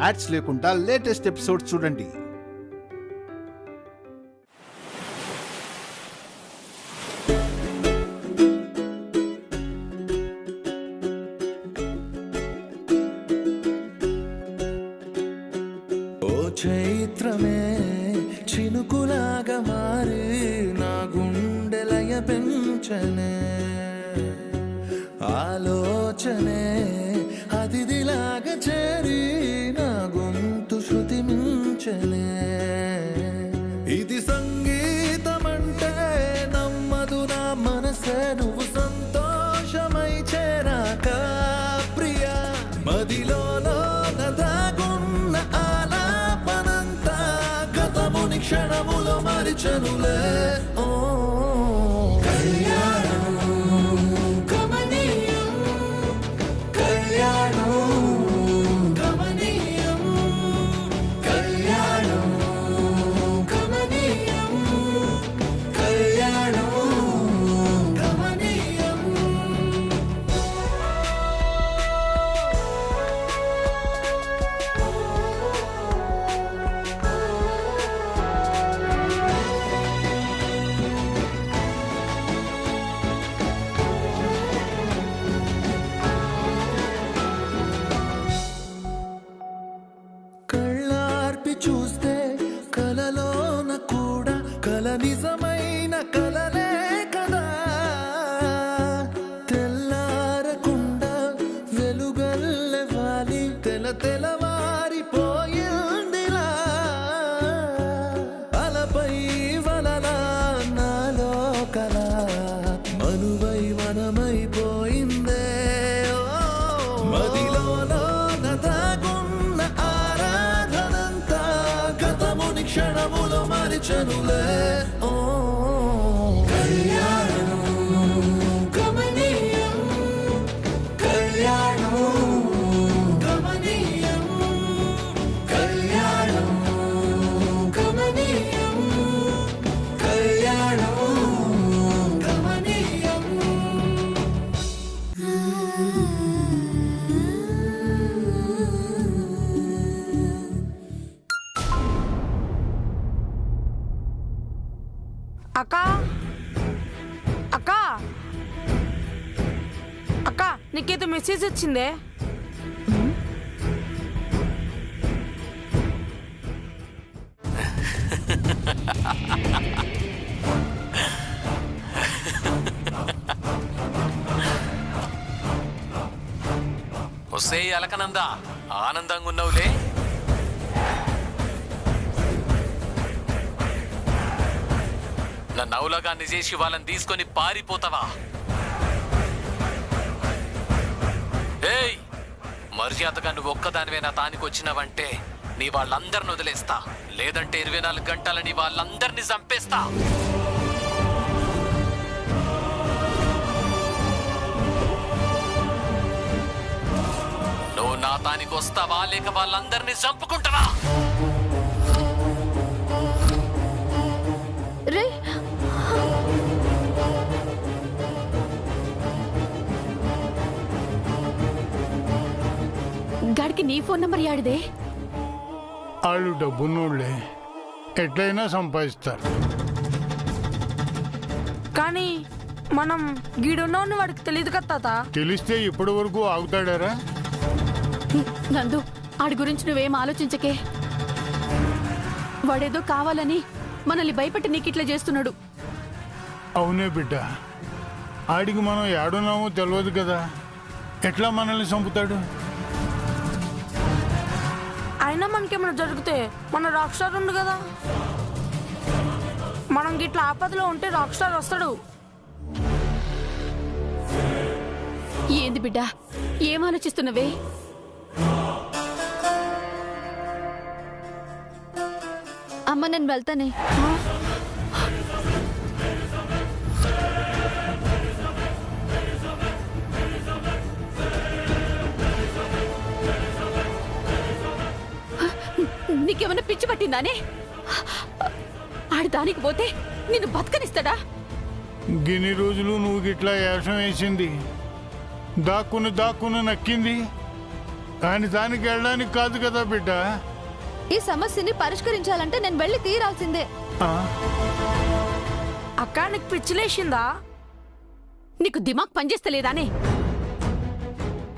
Ads లేకుండా latest episode చూడండి. చైత్రమే చినుకులాగా మారి నా గుండెలయ పెంచనే, ఆలోచనే అతిథిలాగా చేరి నా గొంతు శృతి మించనే. ఇది సంగీతమంటే నమ్మదు నా మనసే, నువ్వు సంతోషమై చేరాక ప్రియా. మదిలో క్షణములో మరిచనులే. ఓ కళ్యాణం గమనీయం, కళ్యాణం గమనీయం, కళ్యాణం గమనీయం, కళ్యాణం గమనీయం. చూస్తే కలలోన కూడా కల నిజమైన కలలే కదా, తెల్లారకుండా వెలుగల్లె వాలి తెలవారిపోయిందిలా. అలపై వలలా నాలో కల మనువై మనమైపోయిందే. మదిలో క్షణములో మరిచనులే. ఓ కళ్యాణం గమనీయం, కళ్యాణం గమనీయం, కళ్యాణం గమనీయం, కళ్యాణం గమనీయం. అక్క అక్క అక్క, నీకేదో మెసేజ్ వచ్చిందే. వస్తే అలకనందా ఆనందంగా ఉన్నావులే. నా నౌలగాన్ని చేసి వాళ్ళని తీసుకొని పారిపోతావా? ఏయ్, మర్యాదగా నువ్వు ఒక్కదానివే నా తానికి వచ్చినావంటే నీ వాళ్ళందరిని వదిలేస్తా, లేదంటే 24 గంటల నీ వాళ్ళందరినీ చంపేస్తా. నువ్వు నా తానికి వస్తావా లేక వాళ్ళందరినీ చంపుకుంటావా? గాడికి నీ ఫోన్ నంబర్ యాడిదే? వాళ్ళు డబ్బున్నోళ్ళే, ఎట్లయినా సంపాదిస్తారు. కానీ మనం గీడున్నావు వాడికి తెలియదు కదా తాత. తెలిస్తే ఇప్పటి వరకు ఆగుతాడారా? నందు, ఆడి గురించి నువ్వేం ఆలోచించకే. వాడేదో కావాలని మనల్ని భయపెట్టి నీకిట్లా చేస్తున్నాడు. అవునే బిడ్డ, ఆడికి మనం ఏడున్నామో తెలియదు కదా, ఎట్లా మనల్ని చంపుతాడు? అయినా మనకేమైనా జరిగితే మన రాక్ స్టార్ ఉంది కదా, మనం గిట్లా ఆపదలో ఉంటే రాక్ స్టార్ వస్తాడు. ఏంది బిడ్డ, ఏం ఆలోచిస్తున్నవే? అమ్మ, నేను వెళ్తానే. నీకేమన్నా పిచ్చి పట్టిందానే? ఆడి దానికి పోతే నిన్ను బతకనిస్తాడా? గిన్ని రోజులు నువ్వు గిట్లా వేషం వేసింది, దాక్కుని నక్కింది, కానీ దానికి వెళ్ళడానికి కాదు కదా బిడ్డ. ఈ సమస్యని పరిష్కరించాలంటే నేను వెళ్ళి తీరాల్సిందే. ఆ? అక్క నీకు పిచ్చిలేసిందా? నీకు దిమాగ్ పనిచేస్తలేదానే?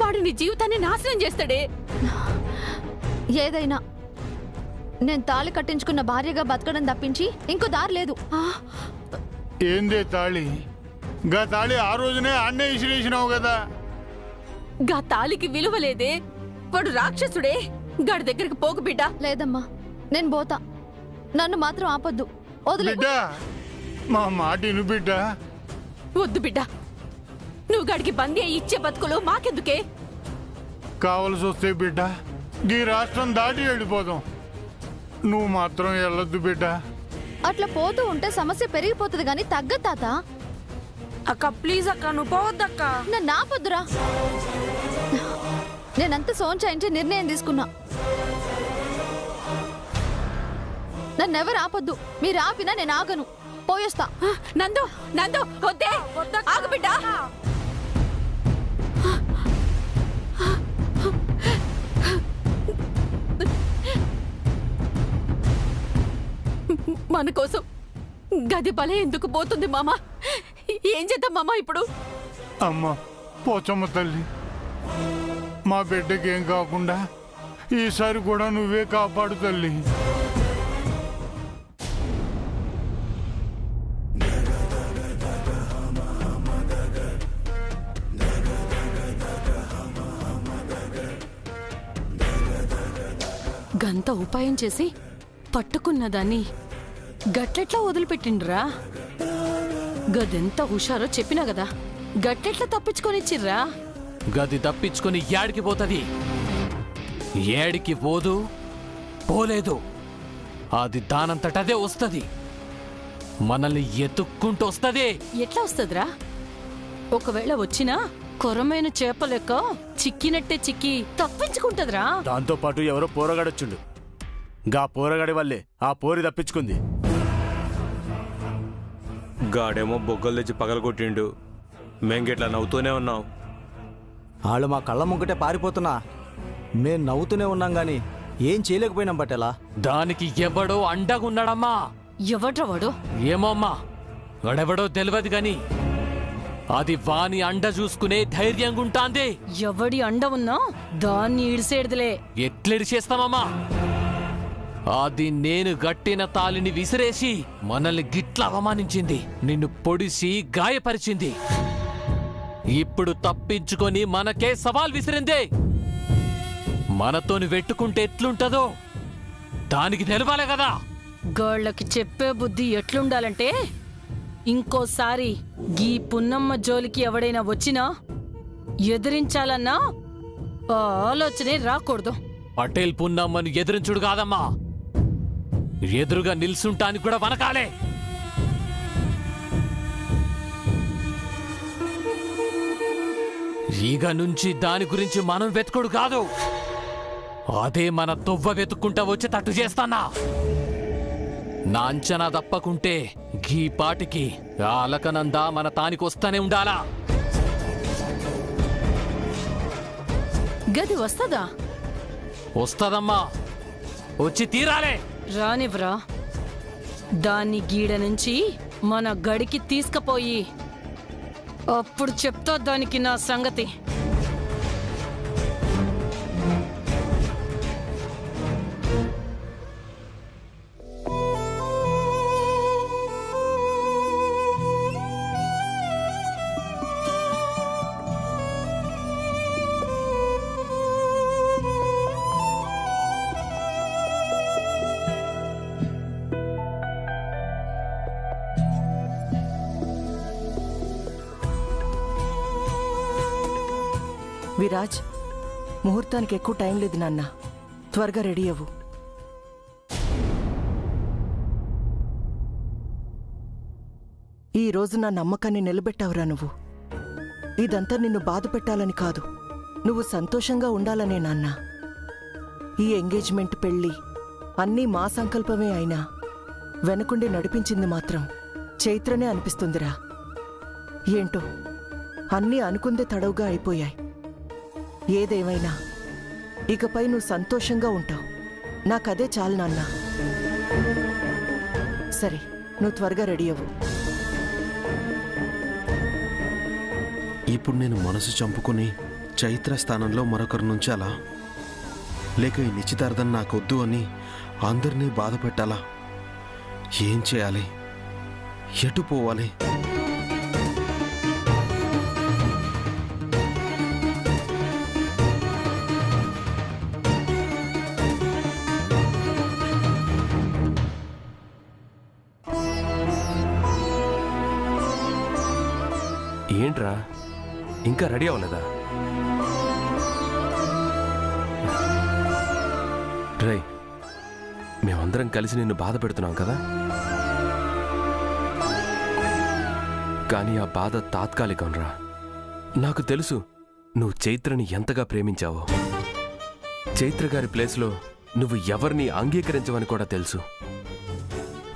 వాడు నీ జీవితాన్ని నాశనం చేస్తాడే. ఏదైనా నేను తాళి కట్టించుకున్న భార్యగా బతకడం తప్పించి ఇంకో దారి లేదు. ఏందే తాళి? గా తాళి ఆ రోజునే అన్నే విసిరేసినావు కదా. గా తాళికి విలువ లేదే. వాడు రాక్షసుడే. గాడి దగ్గరికి పోకు బిడ్డ. లేదమ్మా, నేను పోతా. నన్ను మాత్రం ఆపొద్దు. వదిలే బిడ్డ, మా మాట విను బిడ్డ. వద్దు బిడ్డ. నువ్వు గాడికి బందీ అయి ఇచ్చే బతుకులు మాకెందుకే? కావలసి వస్తే బిడ్డ ఈ రాష్ట్రం దాటి వెళ్ళిపోదాం. నువ్వు మాత్రం వెళ్ళొద్దు బిడ్డ. అట్లా పోతూ ఉంటే సమస్య పెరిగిపోతుంది గాని తగ్గ తాత. అక్క ప్లీజ్ అక్క, నువ్వు పోవద్దక్క. నన్ను ఆపొద్దురా. నేనంత సోంచాయించి నిర్ణయం తీసుకున్నా. నన్నెవరు ఆపొద్దు. మీరు ఆపినా నేను ఆగను. పోయొస్తా. నందు నందు వద్దే. ఆగు బిడ్డ. మన కోసం గది బలే ఎందుకు పోతుంది మామ? ఏం చేద్దాం మామ ఇప్పుడు? అమ్మ పోచమ్మ తల్లి, మా బిడ్డకి ఏం కాకుండా ఈసారి కూడా నువ్వే కాపాడు తల్లి. గంత ఉపాయం చేసి పట్టుకున్నదాన్ని గట్లెట్లా వదిలిపెట్టిండ్రా? గదెంత హుషారో చెప్పినా గదా. గట్లెట్లా తప్పించుకొనిచ్చిర్రా? గది తప్పించుకొని ఏడికి పోతుంది? ఏడికి పోదు, పోలేదు. అది దానంతటదే వస్తుంది. మనల్ని ఎత్తుక్కుంటూ వస్తుంది. ఎట్లా వస్తదిరా? ఒకవేళ వచ్చినా కొరమైన చేప లెక్క చిక్కినట్టే చిక్కి తప్పించుకుంటదిరా. దాంతో పాటు ఎవరో పోరగాడొచ్చుండు. గా పోరగాడి వల్లే ఆ పోరి తప్పించుకుంది. గాడేమో బొగ్గలు తెచ్చి పగలగొట్టిండు. మేంగిట్లా నవ్వుతూనే ఉన్నాం. వాళ్ళు మా కళ్ళ ముంగటే పారిపోతున్నా మేం నవ్వుతూనే ఉన్నాం గాని ఏం చేయలేకపోయినాం బట్టెలా. దానికి ఎవడో అండగున్నాడమ్మా. ఎవడ్రా వాడు? ఏమో అమ్మా, వాడెవడో తెలియదు గాని అది వాని అండ చూసుకునే ధైర్యంగా ఉంటాంది. ఎవడి అండ ఉన్నా దాన్ని ఇడిసేడుదులే. ఎట్లెడిచేస్తామమ్మా? అది నేను గట్టిన తాలిని విసిరేసి మనల్ని గిట్ల అవమానించింది. నిన్ను పొడిసి గాయపరిచింది. ఇప్పుడు తప్పించుకొని మనకే సవాల్ విసిరిందే. మనతోని వెట్టుకుంటే ఎట్లుంటదో దానికి తెలవాలే కదా. గాళ్ళకి చెప్పే బుద్ధి ఎట్లుండాలంటే, ఇంకోసారి గీ పున్నమ్మ జోలికి ఎవడైనా వచ్చినా ఎదిరించాలన్నా ఆ ఆలోచనే రాకూడదు. పటేల్ పున్నమ్మను ఎదిరించుడు కాదమ్మా, ఎదురుగా నిల్సుంటానికి కూడా వనకాలే. ఇక నుంచి దాని గురించి మనం వెతుకుడు కాదు, అదే మన తొవ్వ వెతుక్కుంటా వచ్చి తట్టు చేస్తానా. నా అంచనా తప్పకుంటే గీ పాటికి ఆ అలకనందా మన తానికొస్తానే ఉండాలా. గది వస్తదా? వస్తదమ్మా, వచ్చి తీరాలే. రానివ్వరా. దాన్ని గీడ నుంచి మన గడికి తీసుకుపోయి అప్పుడు చెప్తా దానికి నా సంగతి. విరాజ్, ముహూర్తానికి ఎక్కువ టైం లేదు నాన్న. త్వరగా రెడీ అవ్వు. ఈ రోజు నా నమ్మకాన్ని నిలబెట్టావురా నువ్వు. ఇదంతా నిన్ను బాధ పెట్టాలని కాదు, నువ్వు సంతోషంగా ఉండాలనే నాన్న. ఈ ఎంగేజ్మెంట్, పెళ్లి అన్నీ మా సంకల్పమే అయినా వెనకుండి నడిపించింది మాత్రం చైత్రనే అనిపిస్తుందిరా. ఏంటో అన్నీ అనుకుందే తడవుగా అయిపోయాయి. ఏదేమైనా ఇకపై నువ్వు సంతోషంగా ఉంటావు. నాకదే చాలు నాన్న. సరే, నువ్వు త్వరగా రెడీ అవ్వు. ఇప్పుడు నేను మనసు చంపుకుని చైత్ర స్థానంలో మరొకరి నుంచి అలా, లేక ఈ నిశ్చితార్థం నాకొద్దు అని అందరినీ బాధ పెట్టాలా? ఏం చేయాలి? ఎటు పోవాలి? ఏంట్రా ఇంకా రెడీ అవ్వలేదా? రే, మేమందరం కలిసి నిన్ను బాధ పెడుతున్నాం కదా, కానీ ఆ బాధ తాత్కాలికంరా. నాకు తెలుసు నువ్వు చైత్రని ఎంతగా ప్రేమించావో. చైత్ర గారి ప్లేస్లో నువ్వు ఎవరిని అంగీకరించవని కూడా తెలుసు.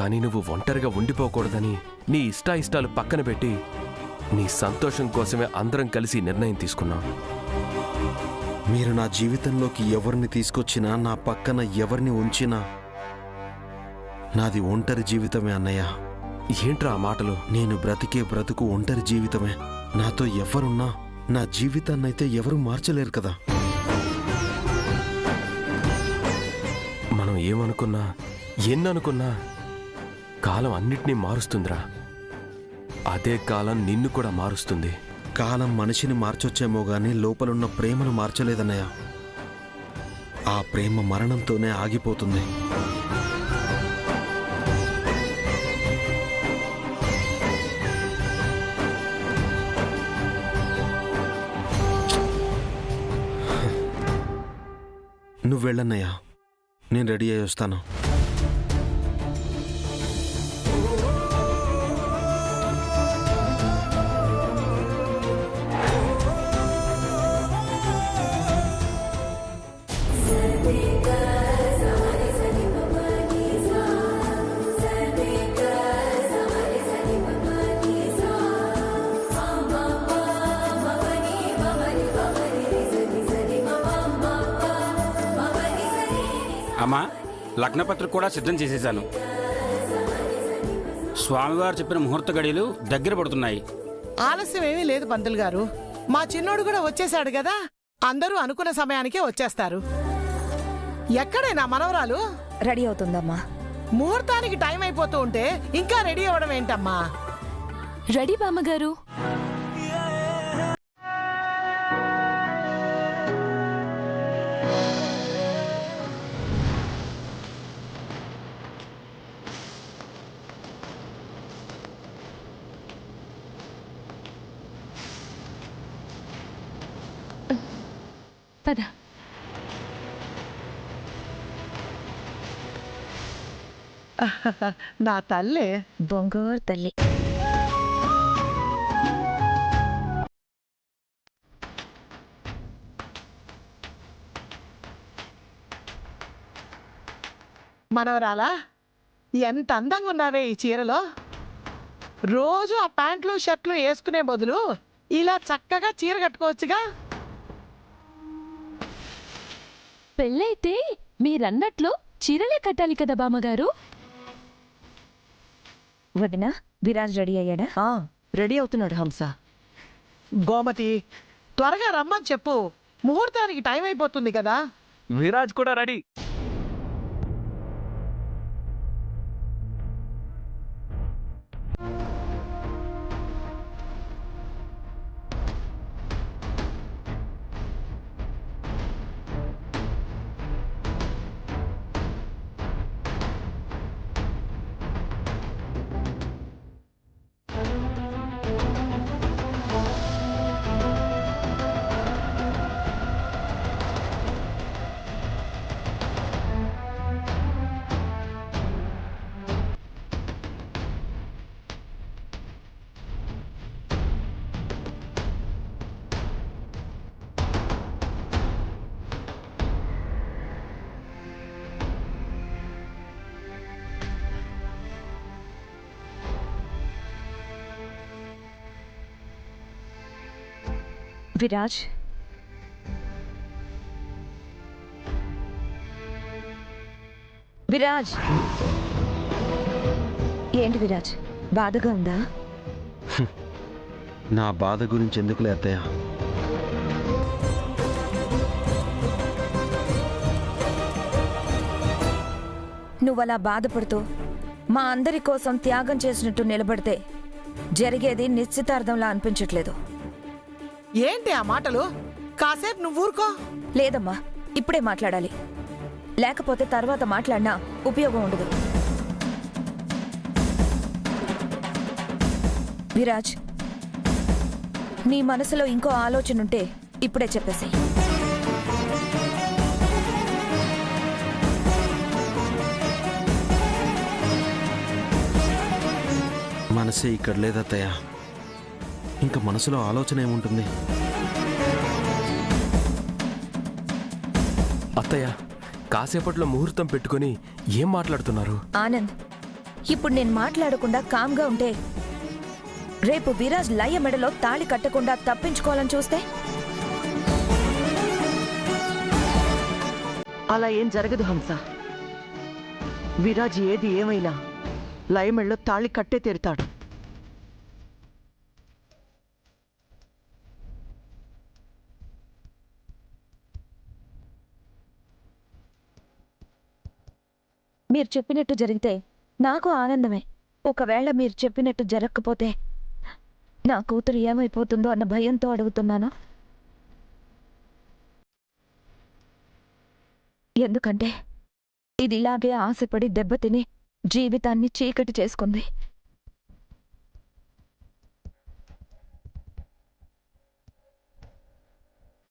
కానీ నువ్వు ఒంటరిగా ఉండిపోకూడదని నీ ఇష్టాయిష్టాలు పక్కన పెట్టి నీ సంతోషం కోసమే అందరం కలిసి నిర్ణయం తీసుకున్నాం. మీరు నా జీవితంలోకి ఎవరిని తీసుకొచ్చినా, నా పక్కన ఎవరిని ఉంచినా నాది ఒంటరి జీవితమే అన్నయ్య. ఏంట్రా ఆ మాటలు? నేను బ్రతికే బ్రతుకు ఒంటరి జీవితమే. నాతో ఎవరున్నా నా జీవితాన్నైతే ఎవరు మార్చలేరు కదా. మనం ఏమనుకున్నా, ఎన్ననుకున్నా కాలం అన్నిటినీ మారుస్తుందిరా. అదే కాలం నిన్ను కూడా మారుస్తుంది. కాలం మనిషిని మార్చొచ్చేమో గాని లోపలున్న ప్రేమను మార్చలేదన్నయ్య. ఆ ప్రేమ మరణంతోనే ఆగిపోతుంది. నువ్వు వెళ్ళన్నయ్యా, నేను రెడీ అయ్యి వస్తాను. అమ్మా, లగ్నపత్రిక కూడా సిద్ధం చేసేశాను. స్వామివారు చెప్పిన ముహూర్త గడియలు దగ్గర పడుతున్నాయి. ఆలస్యం ఏమీ లేదు పంతులు గారు. మా చిన్నోడు కూడా వచ్చేశాడు కదా, అందరూ అనుకున్న సమయానికే వచ్చేస్తారు. ఎక్కడే నా మనవరాలు? రెడీ అవుతుందమ్మా. ముహూర్తానికి టైం అయిపోతూ ఉంటే ఇంకా రెడీ అవ్వడం ఏంటమ్మా? రెడీ బామ్మగారు. పద. నా తల్లే, బొంగోరు తల్లి. మనవరాలా, ఎంత అందంగా ఉన్నావే ఈ చీరలో. రోజు ఆ ప్యాంట్లు షర్ట్లు వేసుకునే బదులు ఇలా చక్కగా చీర కట్టుకోవచ్చుగా. పెళ్ళైతే మీరన్నట్లు చీరలే కట్టాలి కదా బామ్మగారు. వదినా, విరాజ్ రెడీ అయ్యాడా? రెడీ అవుతున్నాడు హంస. గోమతి, త్వరగా రమ్మని చెప్పు, ముహూర్తానికి టైం అయిపోతుంది కదా. విరాజ్ కూడా రెడీ. విరాజ్, విరాజ్, ఏంటి విరాజ్, బాధగా ఉందా? నా బాధ గురించి ఎందుకులే అత్తయ్య. నువ్వలా బాధపడుతూ మా అందరి కోసం త్యాగం చేసినట్టు నిలబడితే జరిగేది నిశ్చితార్థంలా అనిపించట్లేదు. ఏంటి ఆ మాటలు? కాసేపు నువ్వు ఊరుకో. లేదమ్మా, ఇప్పుడే మాట్లాడాలి. లేకపోతే తర్వాత మాట్లాడినా ఉపయోగం ఉండదు. విరాజ్, నీ మనసులో ఇంకో ఆలోచన ఉంటే ఇప్పుడే చెప్పేసి. మనసే ఇక్కడ లేదత్తయ్య. ఇంకా మనసులో ఆలోచన ఏముంటుంది? అత్తయ్య, కాసేపట్లో ముహూర్తం పెట్టుకుని ఏం మాట్లాడుతున్నారు? ఆనంద్, ఇప్పుడు నేను మాట్లాడకుండా కామ్గా ఉంటే రేపు విరాజ్ లయ మెడలో తాళి కట్టకుండా తప్పించుకోవాలని చూస్తే? అలా ఏం జరగదు హంస. విరాజ్ ఏది ఏమైనా లయమెళ్ళో తాళి కట్టే తీరుతాడు. మీరు చెప్పినట్టు జరిగితే నాకు ఆనందమే. ఒకవేళ మీరు చెప్పినట్టు జరగకపోతే నా కూతురు ఏమైపోతుందో అన్న భయంతో అడుగుతున్నాను. ఎందుకంటే ఇది ఇలాగే ఆశపడి దెబ్బతిని జీవితాన్ని చీకటి చేసుకుంది.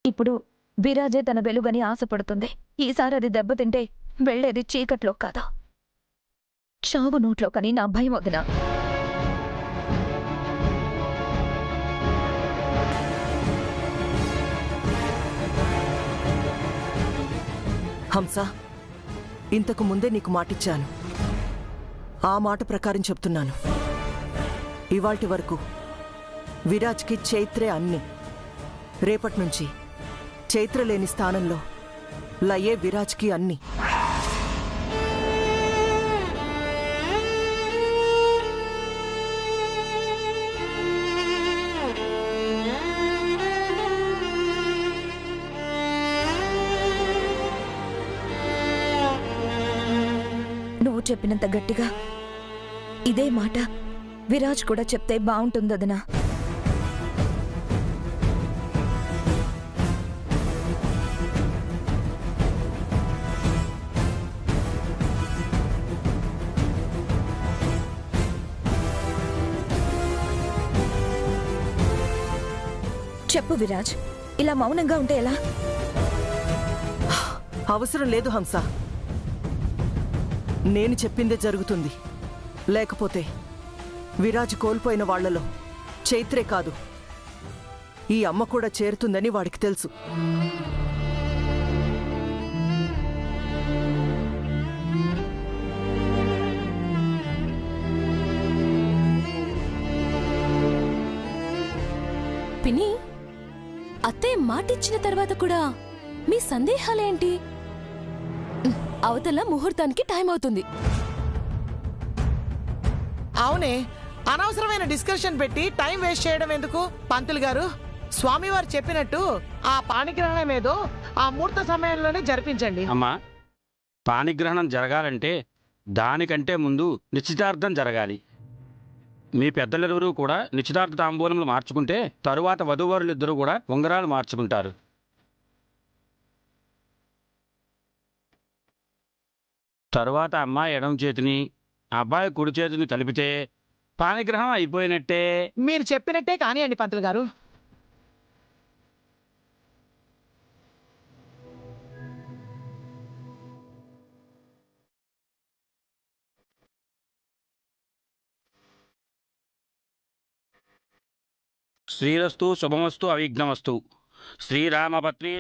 ఇప్పుడు విరాజే తన వెలుగని ఆశపడుతుంది. ఈసారి అది దెబ్బతింటే వెళ్లేది చీకట్లో కాదా, చావు నోట్లో. కానీ నా భయం వదినా. హంస, ఇంతకు ముందే నీకు మాటిచ్చాను. ఆ మాట ప్రకారం చెప్తున్నాను. ఇవాల్టి వరకు విరాజ్కి చైత్రే అన్ని. రేపటి నుంచి చైత్ర లేని స్థానంలో లయే విరాజ్కి అన్ని. నువ్వు చెప్పినంత గట్టిగా ఇదే మాట విరాజ్ కూడా చెప్తే బాగుంటుందదనా. చెప్పు విరాజ్, ఇలా మౌనంగా ఉంటే ఎలా? అవసరం లేదు హంస. నేను చెప్పిందే జరుగుతుంది. లేకపోతే విరాజ్ కోల్పోయిన వాళ్లలో చైత్రే కాదు, ఈ అమ్మ కూడా చేరుతుందని వాడికి తెలుసు. పిన్ని, అత్తయ్య మాటిచ్చిన తర్వాత కూడా మీ సందేహాలేంటి? అవతల ముహూర్తానికి టైం అవుతుంది. అవునే, అనవసరమైన డిస్కషన్ పెట్టి టైం వేస్ట్ చేయడం ఎందుకు? పంతులు గారు, స్వామివారు చెప్పినట్టు ఆ పాణిగ్రహణం ఏదో ఆ ముహూర్త సమయంలోనే జరిపించండి. అమ్మా, పాణిగ్రహణం జరగాలంటే దానికంటే ముందు నిశ్చితార్థం జరగాలి. మీ పెద్దలెవరూ కూడా నిశ్చితార్థ తాంబూలములు మార్చుకుంటే తరువాత వధూవరులిద్దరూ కూడా ఉంగరాలు మార్చుకుంటారు. తరువాత అమ్మాయి ఎడమ చేతిని అబ్బాయి కుడి చేతిని కలిపితే పాణిగ్రహం అయిపోయినట్టే. మీరు చెప్పినట్టే కానివ్వండి పంతులు గారు. శ్రీరస్తు శుభమస్తు అవిఘ్నమస్తు. శ్రీరామపత్ని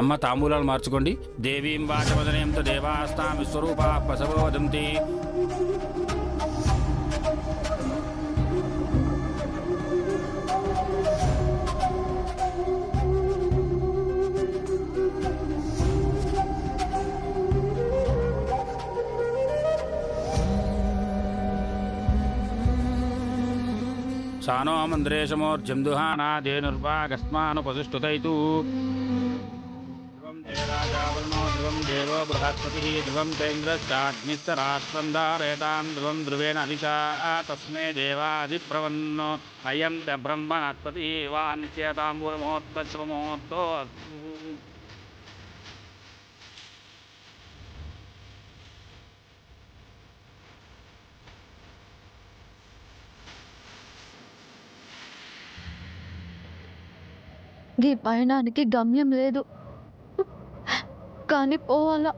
అమ్మ తాంబూలాలు మార్చుకోండి. దేవీం వాచవదనయంతో దేవాస్తాం విశ్వరూపా పశవో వదంతి. సానో మంద్రేశమోర్జం దుహానా ధేనుర్వాగస్మానుపసుష్టుతైతు. ధ్రువం జయరాజావరుణో ధ్రువం దేవో బృహస్పతి ధ్రువం చైంద్రశ్చాగ్నిస్తరాస్పందారేతాం ధ్రువం ధ్రువేణ అధిషా తస్మే దేవాధిప్రవన్నో అయం బ్రహ్మణస్పతి వా నిత్యతాంబూలమోత్పత్సవమోత్తో. ఈ పయనానికి గమ్యం లేదు కానీ పోవాలా.